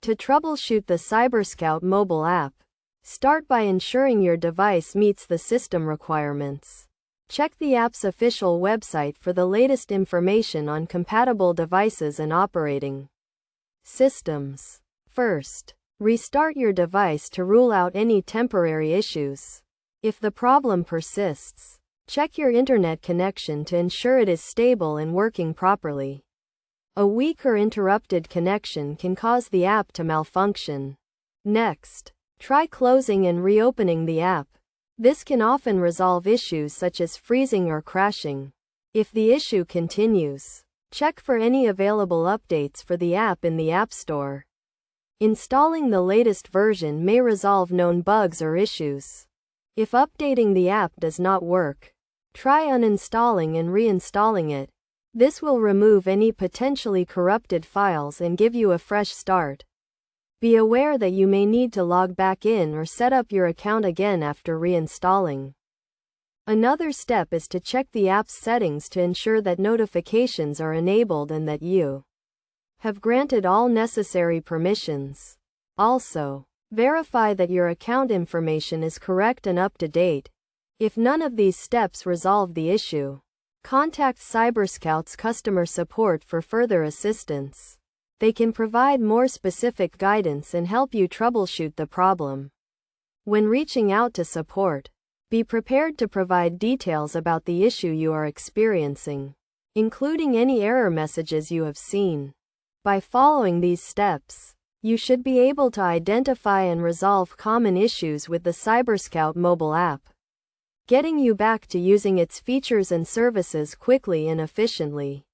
To troubleshoot the CyberScout mobile app, start by ensuring your device meets the system requirements. Check the app's official website for the latest information on compatible devices and operating systems. First, restart your device to rule out any temporary issues. If the problem persists, check your internet connection to ensure it is stable and working properly. A weak or interrupted connection can cause the app to malfunction. Next, try closing and reopening the app. This can often resolve issues such as freezing or crashing. If the issue continues, check for any available updates for the app in the App Store. Installing the latest version may resolve known bugs or issues. If updating the app does not work, try uninstalling and reinstalling it. This will remove any potentially corrupted files and give you a fresh start. Be aware that you may need to log back in or set up your account again after reinstalling. Another step is to check the app's settings to ensure that notifications are enabled and that you have granted all necessary permissions. Also, verify that your account information is correct and up to date. If none of these steps resolve the issue, contact CyberScout's customer support for further assistance. They can provide more specific guidance and help you troubleshoot the problem. When reaching out to support, be prepared to provide details about the issue you are experiencing, including any error messages you have seen. By following these steps, you should be able to identify and resolve common issues with the CyberScout mobile app, getting you back to using its features and services quickly and efficiently.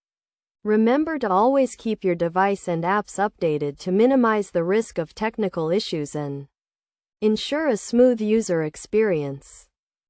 Remember to always keep your device and apps updated to minimize the risk of technical issues and ensure a smooth user experience.